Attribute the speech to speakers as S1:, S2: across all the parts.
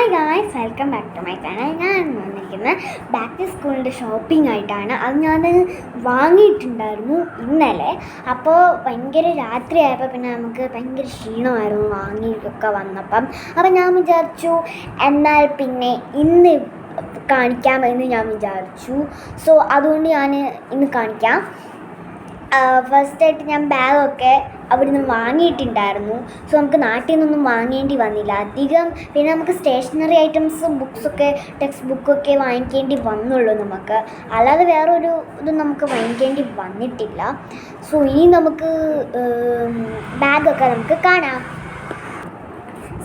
S1: Hi guys, welcome back to my channel. ഞാൻ വന്നിരിക്കുന്നത് back to സ്കൂളിൻ്റെ ഷോപ്പിംഗ് ആയിട്ടാണ്. അത് ഞാൻ വാങ്ങിയിട്ടുണ്ടായിരുന്നു ഇന്നലെ. അപ്പോൾ ഭയങ്കര രാത്രിയായപ്പോൾ പിന്നെ നമുക്ക് ഭയങ്കര ക്ഷീണമായിരുന്നു വാങ്ങിയൊക്കെ വന്നപ്പം. അപ്പം ഞാൻ വിചാരിച്ചു എന്നാൽ പിന്നെ ഇന്ന് കാണിക്കാമെന്ന് ഞാൻ വിചാരിച്ചു. സോ അതുകൊണ്ട് ഞാൻ ഇന്ന് കാണിക്കാം. ഫസ്റ്റായിട്ട് ഞാൻ ബാഗൊക്കെ അവിടെ നിന്ന് വാങ്ങിയിട്ടുണ്ടായിരുന്നു. സോ നമുക്ക് നാട്ടിൽ നിന്നൊന്നും വാങ്ങേണ്ടി വന്നില്ല അധികം. പിന്നെ നമുക്ക് സ്റ്റേഷനറി ഐറ്റംസും ബുക്സൊക്കെ ടെക്സ്റ്റ് ബുക്കൊക്കെ വാങ്ങിക്കേണ്ടി വന്നുള്ളൂ നമുക്ക്. അല്ലാതെ വേറൊരു ഇതും നമുക്ക് വാങ്ങിക്കേണ്ടി വന്നിട്ടില്ല. സോ ഇനി നമുക്ക് ബാഗൊക്കെ നമുക്ക് കാണാം.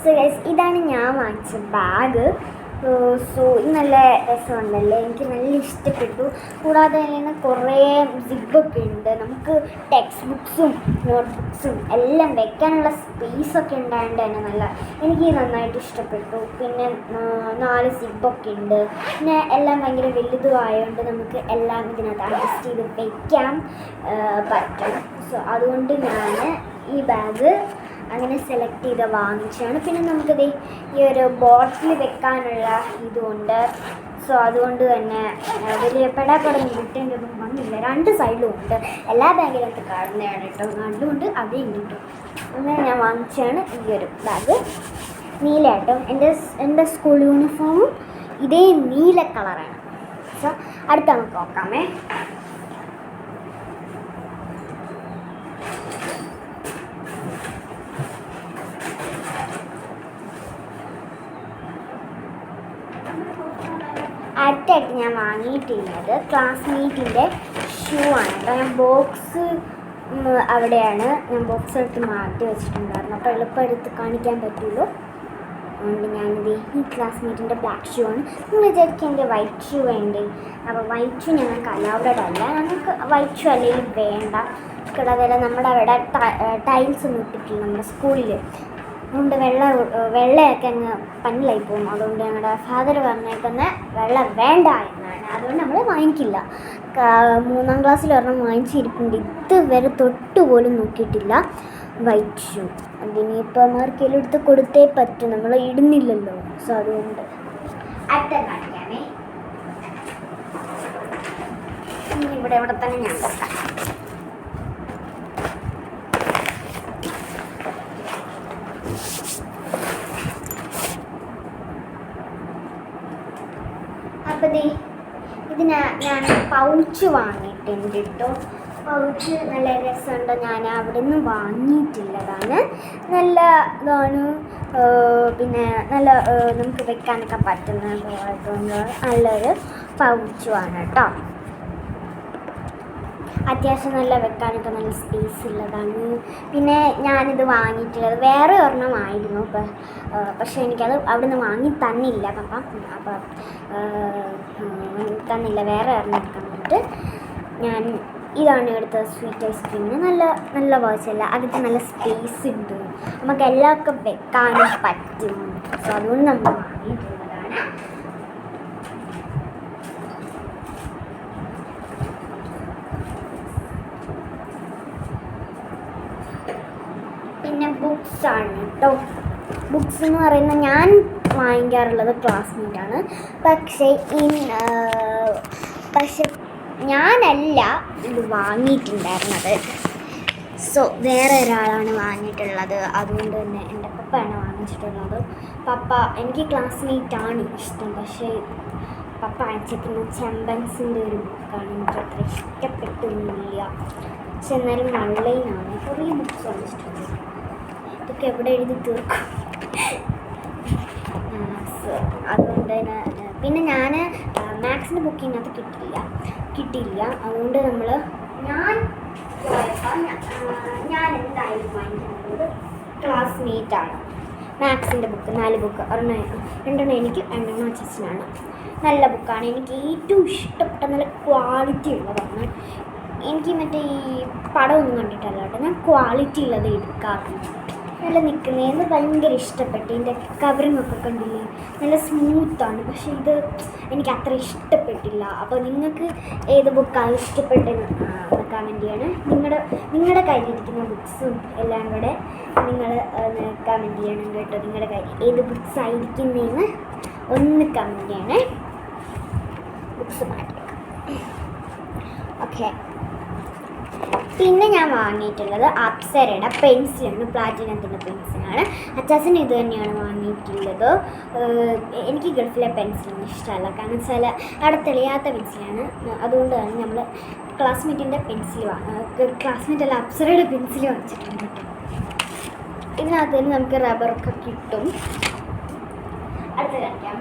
S1: സോ ഗൈസ്, ഇതാണ് ഞാൻ വാങ്ങിച്ച ബാഗ്. സോ ഇത് നല്ല രസമുണ്ടല്ലേ, എനിക്ക് നല്ല ഇഷ്ടപ്പെട്ടു. കൂടാതെ തന്നെ കുറേ സിബൊക്കെ ഉണ്ട്. നമുക്ക് ടെക്സ്റ്റ് ബുക്സും നോട്ട് ബുക്സും എല്ലാം വെക്കാനുള്ള സ്പേസൊക്കെ ഉണ്ടായതുകൊണ്ട് തന്നെ എനിക്ക് നന്നായിട്ട് ഇഷ്ടപ്പെട്ടു. പിന്നെ 4 സിബൊക്കെ ഉണ്ട്. പിന്നെ എല്ലാം ഭയങ്കര വലുതുമായതുകൊണ്ട് നമുക്ക് എല്ലാം ഇതിനകത്ത് അഡ്ജസ്റ്റ് ചെയ്ത് വെക്കാൻ പറ്റും. സോ അതുകൊണ്ട് ഞാൻ ഈ ബാഗ് അങ്ങനെ സെലക്ട് ചെയ്ത് വാങ്ങിച്ചാണ്. പിന്നെ നമുക്കിത് ഈ ഒരു ബോട്ടിൽ വെക്കാനുള്ള ഇതുമുണ്ട്. സോ അതുകൊണ്ട് തന്നെ വലിയ പെടാപ്പടം കിട്ടേണ്ടതൊന്നും വന്നില്ല. 2 സൈഡിലും ഉണ്ട്. എല്ലാ ബാഗിനകത്ത് കാണുന്നതാണ് കേട്ടോ, നല്ലുണ്ട് അവിടെയും കിട്ടും. അങ്ങനെ ഞാൻ വാങ്ങിച്ചാണ് ഈ ഒരു ബാഗ്. നീല കേട്ടോ, എൻ്റെ സ്കൂൾ യൂണിഫോമും ഇതേ നീല കളറാണ്. സോ അടുത്ത നമുക്ക് നോക്കാമേ. അടുത്തായിട്ട് ഞാൻ വാങ്ങിയിട്ടുള്ളത് ക്ലാസ്മേറ്റിൻ്റെ ഷൂ ആണ് കേട്ടോ. ഞാൻ ബോക്സ് അവിടെയാണ് ഞാൻ ബോക്സ് എടുത്ത് മാറ്റി വെച്ചിട്ടുണ്ടായിരുന്നു. അപ്പോൾ എളുപ്പം എടുത്ത് കാണിക്കാൻ പറ്റുള്ളൂ. അതുകൊണ്ട് ഞാനിത് ഈ ക്ലാസ്മേറ്റിൻ്റെ ബ്ലാക്ക് ഷൂ ആണ്. നിങ്ങൾ വിചാരിക്കും എൻ്റെ വൈറ്റ് ഷൂ വേണ്ടേ. അപ്പോൾ വൈറ്റ് ഷൂ ഞങ്ങൾക്ക് അലൗഡ് അല്ല. ഞങ്ങൾക്ക് വൈറ്റ് ഷൂ അല്ലെങ്കിൽ വേണ്ട. കൂടാതെ നമ്മുടെ അവിടെ ടൈൽസ് ഒന്നും ഇട്ടിട്ടില്ല നമ്മുടെ സ്കൂളിൽ. അതുകൊണ്ട് വെള്ളയൊക്കെ അങ്ങ് പന്നിലായി പോകും. അതുകൊണ്ട് ഞങ്ങളുടെ ഫാദർ പറഞ്ഞേക്കുന്ന വെള്ളം വേണ്ട എന്നാണ്. അതുകൊണ്ട് നമ്മൾ വാങ്ങിക്കില്ല. 3ാം ക്ലാസ്സിൽ ഒരെണ്ണം വാങ്ങിച്ചിരിപ്പുണ്ട്. ഇതുവരെ തൊട്ടുപോലും നോക്കിയിട്ടില്ല വൈറ്റ് ഷൂ. അതിനിപ്പോൾ ആർക്കെങ്കിലും എടുത്ത് കൊടുത്തേ പറ്റും, നമ്മൾ ഇടുന്നില്ലല്ലോ. സോ അതുകൊണ്ട് അടുത്ത കാണിക്കാമേ. ഇവിടെ തന്നെ ഞാൻ കൊടുക്കാം. അപ്പോൾ ഇത് ഞാൻ പൗച്ച് വാങ്ങിയിട്ടുണ്ട് കേട്ടോ. പൗച്ച് നല്ല രസമുണ്ട്. ഞാൻ അവിടെ നിന്ന് വാങ്ങിയിട്ടുള്ളതാണ്. നല്ല ഇതാണ്. പിന്നെ നല്ല നമുക്ക് വെക്കാനൊക്കെ പറ്റുന്ന നല്ലൊരു പൗച്ചുമാണ് കേട്ടോ. അത്യാവശ്യം നല്ല വെക്കാനൊക്കെ നല്ല സ്പേസ് ഉള്ളതാണ്. പിന്നെ ഞാനിത് വാങ്ങിയിട്ടുള്ളത് വേറെ ഒരെണ്ണമായിരുന്നു. പക്ഷേ എനിക്കത് അവിടെ നിന്ന് വാങ്ങി തന്നില്ല പപ്പ. അപ്പോൾ തന്നില്ല, വേറെ ഒരെണ്ണം തന്നിട്ട് ഞാൻ ഇതാണ് എടുത്തത്. സ്വീറ്റ് ഐസ്ക്രീമിന് നല്ല വാച്ചല്ല, അകത്ത് നല്ല സ്പേസ് ഉണ്ട്, നമുക്ക് എല്ലാവർക്കും വെക്കാനും പറ്റും. സോ അതുകൊണ്ട് നമ്മൾ വാങ്ങിയിട്ടുള്ളതാണ്. പിന്നെ ബുക്സാണ് കേട്ടോ. ബുക്സ് എന്ന് പറയുന്നത് ഞാൻ വാങ്ങിക്കാറുള്ളത് ക്ലാസ്മേറ്റാണ്. പക്ഷേ ഞാനല്ല ഇത് വാങ്ങിയിട്ടുണ്ടായിരുന്നത്. സോ വേറെ ഒരാളാണ് വാങ്ങിയിട്ടുള്ളത്. അതുകൊണ്ട് തന്നെ എൻ്റെ പപ്പയാണ് വാങ്ങിച്ചിട്ടുള്ളത്. പപ്പ എനിക്ക് ക്ലാസ്മേറ്റാണ് ഇഷ്ടം. പക്ഷേ പപ്പ വാങ്ങിച്ചിരിക്കുന്ന ചമ്പൻസിൻ്റെ ഒരു ബുക്കാണ്. എനിക്ക് അത്ര ഇഷ്ടപ്പെട്ടൊന്നുമില്ല. പക്ഷെ എന്നാലും ഓൺലൈനാണ്. കുറേ ബുക്സാണ് ഇഷ്ടപ്പെട്ടത്. ഇതൊക്കെ എവിടെ എഴുതി തീർക്കും. സോ അതുകൊണ്ട് തന്നെ പിന്നെ ഞാൻ മാത്സിൻ്റെ ബുക്ക് ഇതിനകത്ത് കിട്ടിയില്ല. അതുകൊണ്ട് ഞാൻ എന്തായാലും വാങ്ങിക്കുന്നത് ക്ലാസ്മേറ്റാണ്. മാത്സിൻ്റെ ബുക്ക് 4 ബുക്ക്, 2 എനിക്ക് 2 അച്ഛനാണ്. നല്ല ബുക്കാണ്. എനിക്ക് ഏറ്റവും ഇഷ്ടപ്പെട്ട നല്ല ക്വാളിറ്റി ഉള്ളതാണ്. എനിക്ക് മറ്റേ ഈ പടമൊന്നും കണ്ടിട്ടല്ല കേട്ടോ, ഞാൻ ക്വാളിറ്റി ഉള്ളത് എടുക്കാറുണ്ട്. നല്ല നിൽക്കുന്നതെന്ന് ഭയങ്കര ഇഷ്ടപ്പെട്ടു. ഇതിൻ്റെ കവറിങ്ങൊക്കെ കണ്ടില്ലേ, നല്ല സ്മൂത്താണ്. പക്ഷേ ഇത് എനിക്ക് അത്ര ഇഷ്ടപ്പെട്ടില്ല. അപ്പോൾ നിങ്ങൾക്ക് ഏത് ബുക്കാണ് ഇഷ്ടപ്പെട്ടതെന്ന് കമൻറ്റ് ചെയ്യണം. നിങ്ങളുടെ കയ്യിലിരിക്കുന്ന ബുക്സും എല്ലാം കൂടെ നിങ്ങൾ കമൻറ്റ് ചെയ്യണം കേട്ടോ. നിങ്ങളുടെ കയ്യിൽ ഏത് ബുക്സ് ആയിരിക്കുന്നതെന്ന് ഒന്ന് കമൻറ്റ് ചെയ്യണേ. ബുക്സ് മാറ്റി ഓക്കെ. പിന്നെ ഞാൻ വാങ്ങിയിട്ടുള്ളത് അപ്സരയുടെ പെൻസിലാണ്, പ്ലാറ്റിനത്തിൻ്റെ പെൻസിലാണ്. അച്ചാച്ചന് ഇത് തന്നെയാണ് വാങ്ങിയിട്ടുള്ളത്. എനിക്ക് ഗൾഫിലെ പെൻസിലൊന്നും ഇഷ്ടമല്ല, കാരണം വെച്ചാൽ അവിടെ തെളിയാത്ത പെൻസിലാണ്. അതുകൊണ്ട് തന്നെ നമ്മൾ ക്ലാസ്മേറ്റിൻ്റെ പെൻസിൽ ക്ലാസ്മേറ്റല്ല അപ്സരയുടെ പെൻസിൽ വാങ്ങിച്ചിട്ടുണ്ട് കേട്ടോ. ഇതിനകത്ത് തന്നെ നമുക്ക് റബ്ബറൊക്കെ കിട്ടും. അടുത്ത കളിക്കാൻ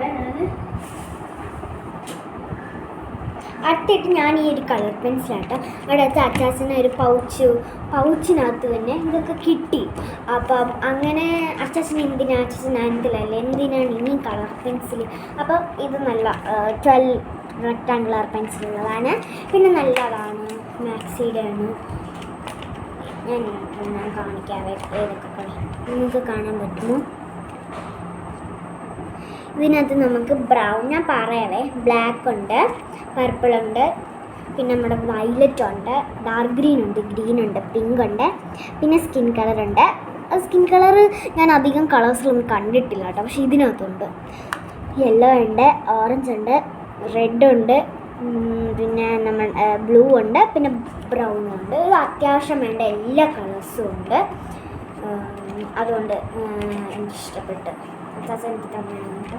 S1: അടുത്തിട്ട് ഞാൻ ഈ ഒരു കളർ പെൻസിലാട്ടോ. അവിടെ വെച്ച് അച്ചാച്ചന് ഒരു പൗച്ചിനകത്ത് തന്നെ ഇതൊക്കെ കിട്ടി. അപ്പം അങ്ങനെ അച്ചാച്ചൻ എന്തിനാണ് ഇനി കളർ പെൻസിൽ. അപ്പം ഇത് നല്ല 12 റെക്ടാങ്കുലർ പെൻസിലുള്ളതാണ്. പിന്നെ നല്ലതാണ്, മാക്സിയുടെ ആണ്. ഞാൻ കാണിക്കാവേ ഏതൊക്കെ കളർ നിങ്ങൾക്ക് കാണാൻ പറ്റുമോ. ഇതിനകത്ത് നമുക്ക് ബ്രൗൺ, ഞാൻ പറയാവേ, ബ്ലാക്ക് ഉണ്ട്, പർപ്പിൾ ഉണ്ട്, പിന്നെ നമ്മുടെ വയലറ്റ് ഉണ്ട്, ഡാർക്ക് ഗ്രീൻ ഉണ്ട്, പിങ്ക് ഉണ്ട്, പിന്നെ സ്കിൻ കളർ ഉണ്ട്. സ്കിൻ കളർ ഞാൻ അധികം കളേഴ്സിലൊന്നും കണ്ടിട്ടില്ല കേട്ടോ, പക്ഷേ ഇതിനകത്തുണ്ട്. യെല്ലോ ഉണ്ട്, ഓറഞ്ച് ഉണ്ട്, റെഡ് ഉണ്ട്, പിന്നെ നമ്മൾ ബ്ലൂ ഉണ്ട്, പിന്നെ ബ്രൗൺ ഉണ്ട്. ഇത് അത്യാവശ്യം വേണ്ട എല്ലാ കളേഴ്സും ഉണ്ട്. അതുകൊണ്ട് എനിക്കിഷ്ടപ്പെട്ട് എനിക്ക് തന്നെയാണ് കേട്ടോ.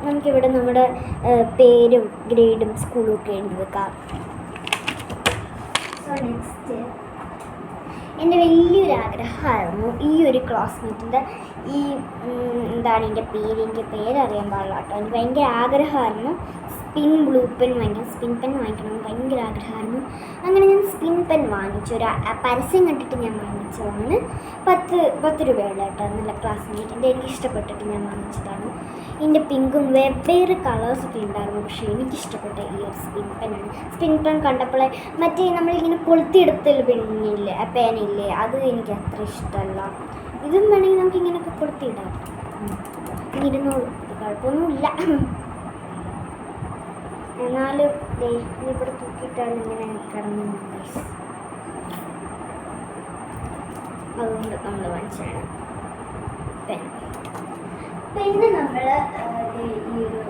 S1: നമുക്കിവിടെ നമ്മുടെ പേരും ഗ്രേഡും സ്കൂളും ഒക്കെ എഴുതി വെക്കാം. സോ നെക്സ്റ്റ് എൻ്റെ വലിയൊരു ആഗ്രഹമായിരുന്നു ഈ ഒരു ക്ലാസ്മേറ്റിൻ്റെ എന്താണ് എൻ്റെ പേരറിയാൻ പാടില്ല കേട്ടോ. എനിക്ക് ഭയങ്കര ആഗ്രഹമായിരുന്നു സ്പിൻ പെൻ വാങ്ങിക്കണമെന്ന് ഭയങ്കര ആഗ്രഹമായിരുന്നു. അങ്ങനെ ഞാൻ സ്പിൻ പെൻ വാങ്ങിച്ചു. ഒരു പരസ്യം കണ്ടിട്ട് ഞാൻ വാങ്ങിച്ചതാണ്. 10 രൂപയുള്ള കേട്ടോ. നല്ല ക്ലാസ്മേറ്റിൻ്റെ എനിക്ക് ഇഷ്ടപ്പെട്ടിട്ട് ഞാൻ വാങ്ങിച്ചതാണ്. ഇതിൻ്റെ പിങ്കും വെവ്വേറെ കളേഴ്സൊക്കെ ഉണ്ടായിരുന്നു. പക്ഷേ എനിക്കിഷ്ടപ്പെട്ട ഈ ഒരു സ്പിൻ പെൻ കണ്ടപ്പോഴേ മറ്റേ നമ്മളിങ്ങനെ കൊളുത്തിയെടുത്തൽ പേനയില്ലേ, അത് എനിക്ക് അത്ര ഇഷ്ടമല്ല. ഇതും വേണമെങ്കിൽ നമുക്ക് ഇങ്ങനെയൊക്കെ കൊളുത്തിയിടാം, ഇരുന്നോളൂ, കുഴപ്പമൊന്നുമില്ല. എന്നാലും ഇവിടെ തൂക്കിയിട്ടാണ് ഇങ്ങനെ കിടന്നു. അതുകൊണ്ട് നമ്മൾ വാങ്ങിച്ചാണ് പെൻ. പിന്നെ നമ്മൾ ഈ ഒരു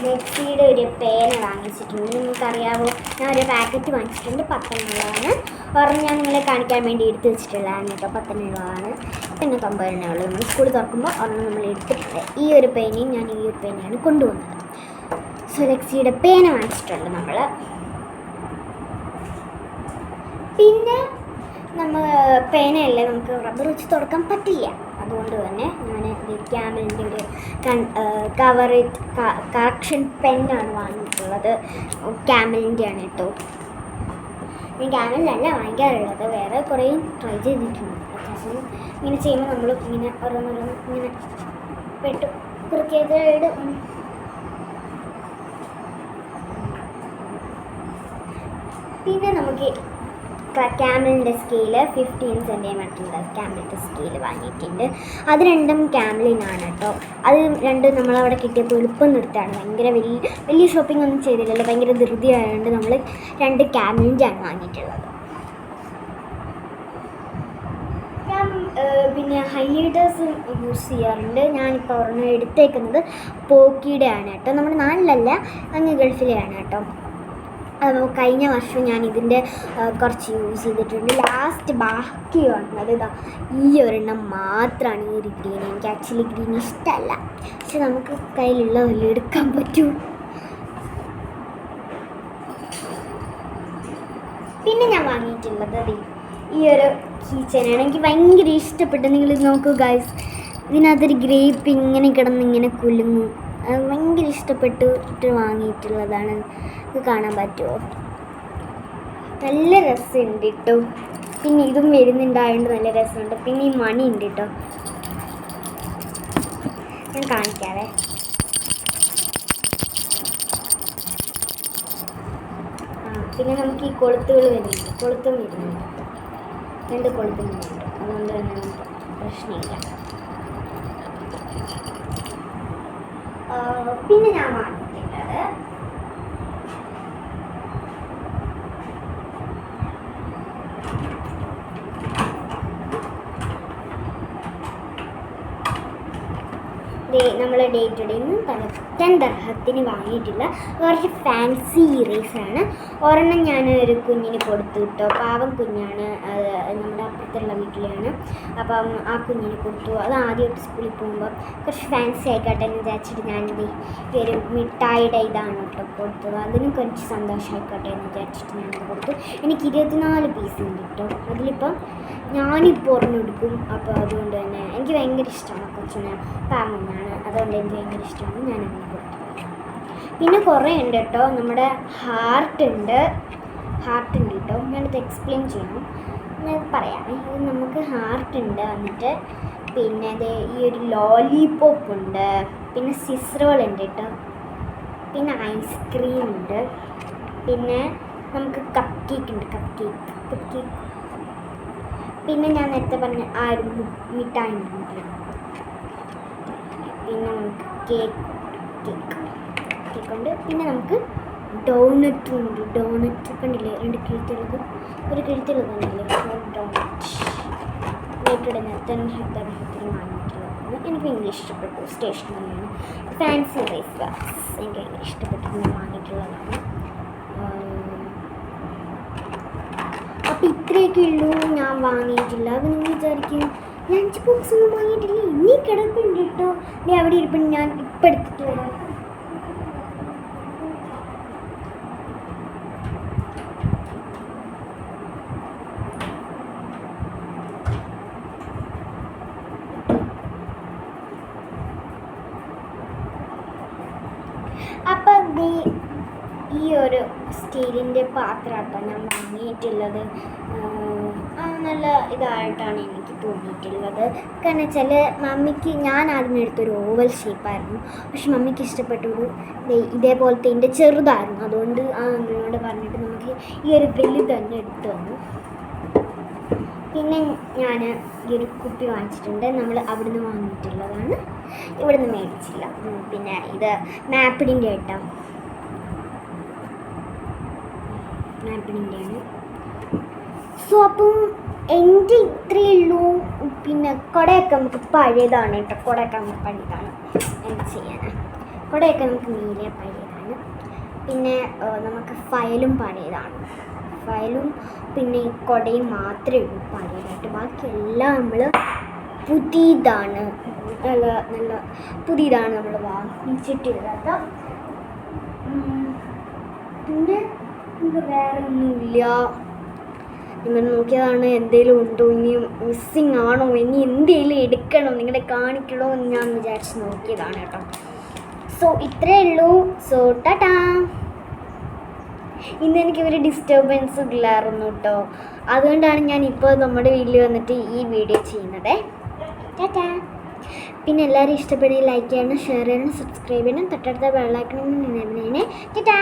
S1: ലെക്സിയുടെ ഒരു പേന വാങ്ങിച്ചിട്ടുണ്ട്. നിങ്ങൾക്കറിയാമോ, ഞാൻ ഒരു പാക്കറ്റ് വാങ്ങിച്ചിട്ടുണ്ട്. 10 എണ്ണമാണ്. ഒരെണ്ണം ഞാൻ നിങ്ങളെ കാണിക്കാൻ വേണ്ടി എടുത്ത് വെച്ചിട്ടുള്ളതാണ് കേട്ടോ. 10 എണ്ണമാണ്. പിന്നെ 90 എണ്ണയുള്ളൂ. നമ്മൾ സ്കൂൾ തുറക്കുമ്പോൾ ഒരെണ്ണം നമ്മൾ എടുത്തിട്ടുണ്ട്. ഈ ഒരു പേനയും ഞാൻ ഈ ഒരു പേനയാണ് കൊണ്ടുവന്നത്. സോ ലെക്സിയുടെ പേന വാങ്ങിച്ചിട്ടുണ്ട് നമ്മൾ. പിന്നെ നമ്മൾ പേനയല്ലേ, നമുക്ക് റബ്ബർ വെച്ച് തുടക്കാൻ പറ്റില്ല. അതുകൊണ്ട് തന്നെ ഞാൻ ക്യാമലിൻ്റെ ഒരു കറക്ഷൻ പെന്നാണ് വാങ്ങിയിട്ടുള്ളത്. ക്യാമലിൻ്റെ ആണ് കേട്ടോ. ഞാൻ ക്യാമലിലല്ല വാങ്ങിക്കാറുള്ളത്, വേറെ കുറേ ട്രൈ ചെയ്തിട്ടുണ്ട്. പക്ഷേ ഇങ്ങനെ ചെയ്യുമ്പോൾ നമ്മൾ ഇങ്ങനെ ഓരോന്നോരോന്ന് ഇങ്ങനെ പെട്ട് കുറുക്കിയത്. പിന്നെ നമുക്ക് ക്യാമലിൻ്റെ സ്കെയിൽ 15 സെൻറ്റിമീറ്ററിൻ്റെ ക്യാമലിൻ്റെ സ്കെയിൽ വാങ്ങിയിട്ടുണ്ട്. അത് രണ്ടും ക്യാമലിനാണ് കേട്ടോ. അത് രണ്ടും നമ്മളവിടെ കിട്ടിയപ്പോൾ എളുപ്പം നിർത്തുകയാണ്. ഭയങ്കര വലിയ ഷോപ്പിംഗ് ഒന്നും ചെയ്തില്ലല്ലോ, ഭയങ്കര ധൃതിയായതുകൊണ്ട് നമ്മൾ 2 ക്യാമലിൻ്റെ ആണ് വാങ്ങിയിട്ടുള്ളത്. ഞാൻ പിന്നെ ഹൈലൈറ്റേഴ്സ് യൂസ് ചെയ്യാറുണ്ട്. ഞാനിപ്പോൾ ഒരെണ്ണം എടുത്തേക്കുന്നത് പോക്കിയുടെ ആണ് കേട്ടോ. നമ്മുടെ നാട്ടിലല്ല, അങ്ങ് ഗൾഫിലെയാണ് കേട്ടോ. അപ്പോൾ കഴിഞ്ഞ വർഷം ഞാൻ ഇതിൻ്റെ കുറച്ച് യൂസ് ചെയ്തിട്ടുണ്ട്. ലാസ്റ്റ് ബാക്കി വന്നത് ഈ ഒരെണ്ണം മാത്രമാണ്, ഈ ഒരു ഗ്രീൻ. എനിക്ക് ആക്ച്വലി ഗ്രീൻ ഇഷ്ടമല്ല, പക്ഷെ നമുക്ക് കയ്യിലുള്ളതല്ലേ എടുക്കാൻ പറ്റൂ. പിന്നെ ഞാൻ വാങ്ങിയിട്ടുള്ളത് ഈ ഒരു കീച്ചനാണ്. എനിക്ക് ഭയങ്കര ഇഷ്ടപ്പെട്ടു. നിങ്ങൾ നോക്കൂ ഗൈസ്, ഇതിനകത്തൊരു ഗ്രേപ്പ് ഇങ്ങനെ കിടന്ന് ഇങ്ങനെ കുലുങ്ങും. അത് ഭയങ്കര ഇഷ്ടപ്പെട്ടിട്ട് വാങ്ങിയിട്ടുള്ളതാണ്. ഇത് കാണാൻ പറ്റുമോ? നല്ല രസമുണ്ട് കേട്ടോ. പിന്നെ ഇതും വരുന്നുണ്ടായതുകൊണ്ട് നല്ല രസമുണ്ട്. പിന്നെ ഈ മണി ഉണ്ട് കേട്ടോ, ഞാൻ കാണിക്കാവേ. പിന്നെ നമുക്ക് ഈ കൊളുത്തുകൾ വരുന്നുണ്ട്. കൊളുത്തും വരുന്നുണ്ട്, 2 കൊളുത്തും വരുന്നുണ്ട്. അതുകൊണ്ട് തന്നെ നമുക്ക് പ്രശ്നമില്ല. പിന്നെ ഞാൻ വാങ്ങിക്കുന്നത് നമ്മൾ ഡേ ടു ഡേന്ന് 10 ദർഹത്തിന് വാങ്ങിയിട്ടില്ല. കുറച്ച് ഫാൻസി ഇറേസറാണ്. ഒരെണ്ണം ഞാൻ ഒരു കുഞ്ഞിന് കൊടുത്തു വിട്ടോ, പാവം കുഞ്ഞാണ്, നമ്മുടെ അപ്പുറത്തുള്ള വീട്ടിലാണ്. അപ്പം ആ കുഞ്ഞിന് കൊടുത്തു. അത് ആദ്യമായിട്ട് സ്കൂളിൽ പോകുമ്പോൾ കുറച്ച് ഫാൻസി ആയിക്കോട്ടെ എന്ന് വിചാരിച്ചിട്ട് ഞാനിത് ഈ ഒരു മിഠായിയുടെ ഇതാണ് കേട്ടോ കൊടുത്തത്. അതിനും കുറച്ച് സന്തോഷമായിക്കോട്ടെ എന്ന് വിചാരിച്ചിട്ട് ഞാനത് കൊടുത്തു. എനിക്ക് 24 പീസ് ഉണ്ട് കേട്ടോ. അതിലിപ്പം ഞാനിപ്പോൾ ഒരെണ്ണെടുക്കും. അപ്പോൾ അതുകൊണ്ട് തന്നെ എനിക്ക് ഭയങ്കര ഇഷ്ടമാണ്. കൊച്ചിന് പാവമാണ്, അതുകൊണ്ട് എനിക്ക് ഭയങ്കര ഇഷ്ടമാണ്. ഞാനങ്ങനെ കൊടുത്തു. പിന്നെ കുറേ ഉണ്ട് കേട്ടോ. നമ്മുടെ ഹാർട്ട് ഉണ്ട് കേട്ടോ. ഞാനത് എക്സ്പ്ലെയിൻ ചെയ്യണം, ഞാൻ പറയാം. ഇത് നമുക്ക് ഹാർട്ട് ഉണ്ട്, വന്നിട്ട് പിന്നെ അത് ഈ ഒരു ലോലിപോപ്പ് ഉണ്ട്, പിന്നെ സിസറോൾ ഉണ്ട് കേട്ടോ, പിന്നെ ഐസ്ക്രീം ഉണ്ട്, പിന്നെ നമുക്ക് കപ്പ് കേക്ക് ഉണ്ട്, കപ്പ് കേക്ക്. പിന്നെ ഞാൻ നേരത്തെ പറഞ്ഞ ആ ഒരു മിഠായി ഉണ്ട്. പിന്നെ നമുക്ക് കേക്ക് ഉണ്ട്. പിന്നെ നമുക്ക് ഡോണറ്റും ഉണ്ട്. ഡോണറ്റ് കണ്ടില്ലേ, 2 കിഴുത്തുള്ളത്, ഒരു കിഴുത്തുള്ളത് കണ്ടില്ലേ, ഡോണറ്റ് വീട്ടിൽ നേരത്തെ വാങ്ങിയിട്ടുള്ളതാണ്. എനിക്ക് ഭയങ്കര ഇഷ്ടപ്പെട്ടു. സ്റ്റേഷനറിയാണ്, ഫാൻസി റൈസ് എനിക്ക് ഭയങ്കര ഇഷ്ടപ്പെട്ടു, ഞാൻ വാങ്ങിയിട്ടുള്ളതാണ്. അപ്പോൾ ഇത്രയൊക്കെ ഉള്ളൂ ഞാൻ വാങ്ങിയിട്ടില്ല. അത് നിങ്ങൾ വിചാരിക്കും ലഞ്ച് ബോക്സ് ഒന്നും വാങ്ങിയിട്ടില്ല, ഇനി കിടപ്പുണ്ട് കേട്ടോ. അവിടെ ഇരിപ്പുണ്ട്, ഞാൻ ഇപ്പം എടുത്തിട്ട് വരാം. അപ്പം ഈ ഒരു സ്റ്റീലിൻ്റെ പാത്രമാട്ടോ ഞാൻ വാങ്ങിയിട്ടുള്ളത്. നല്ല ഇതായിട്ടാണ് എനിക്ക് തോന്നിയിട്ടുള്ളത്. കാരണം വെച്ചാൽ മമ്മിക്ക് ഞാൻ ആദ്യം എടുത്തൊരു ഓവൽ ഷേപ്പായിരുന്നു, പക്ഷെ മമ്മിക്ക് ഇഷ്ടപ്പെട്ടൊരു ഇതേപോലത്തെ ഇതിൻ്റെ ചെറുതായിരുന്നു. അതുകൊണ്ട് ആ അമ്മയോട് പറഞ്ഞിട്ട് നമുക്ക് ഈ ഒരു വലുത് തന്നെ എടുത്തു തന്നു. പിന്നെ ഞാൻ ഈ ഒരു കുപ്പി വാങ്ങിച്ചിട്ടുണ്ട്. നമ്മൾ അവിടുന്ന് വാങ്ങിയിട്ടുള്ളതാണ്, ഇവിടുന്ന് മേടിച്ചില്ല. പിന്നെ ഇത് മാപ്പിഡിൻ്റെ കേട്ടോ, മാപ്പിഡിൻ്റെയാണ്. സോ അപ്പം എൻ്റെ ഇത്രയേ ഉള്ളൂ. പിന്നെ കുടയൊക്കെ നമുക്ക് പഴയതാണ് കേട്ടോ, കുടയൊക്കെ നമുക്ക് പഴയതാണ്, എന്ത് ചെയ്യാനാണ്. കുടയൊക്കെ നമുക്ക് നീല പഴയതാണ്. പിന്നെ നമുക്ക് ഫയലും പഴയതാണ്, ഫയലും പിന്നെ ഈ കുടയും മാത്രമേ ഉള്ളൂ പഴയതായിട്ട്. ബാക്കിയെല്ലാം നമ്മൾ പുതിയതാണ്, നല്ല നല്ല പുതിയതാണ് നമ്മൾ വാങ്ങിച്ചിട്ടുള്ളത്. പിന്നെ നമുക്ക് വേറെ ഒന്നുമില്ല. നിങ്ങൾ നോക്കിയതാണ് എന്തെങ്കിലും ഉണ്ടോ, ഇനി മിസ്സിങ് ആണോ, ഇനി എന്തെങ്കിലും എടുക്കണോ, നിങ്ങളെ കാണിക്കണോ എന്ന് ഞാൻ വിചാരിച്ച് നോക്കിയതാണ് കേട്ടോ. സോ ഇത്രയേ ഉള്ളൂ. സോ ടാറ്റാ. ഇന്ന് എനിക്ക് ഒരു ഡിസ്റ്റർബൻസ് ഇല്ലായിരുന്നു കേട്ടോ, അതുകൊണ്ടാണ് ഞാൻ ഇപ്പോൾ നമ്മുടെ വീട്ടിൽ വന്നിട്ട് ഈ വീഡിയോ ചെയ്യുന്നത്. ടാറ്റാ. പിന്നെ എല്ലാവരും ഇഷ്ടപ്പെടുകയും ലൈക്ക് ചെയ്യണം, ഷെയർ ചെയ്യണം, സബ്സ്ക്രൈബ് ചെയ്യണം, തൊട്ടടുത്ത ബെൽ ഐക്കൺ ടാറ്റാ.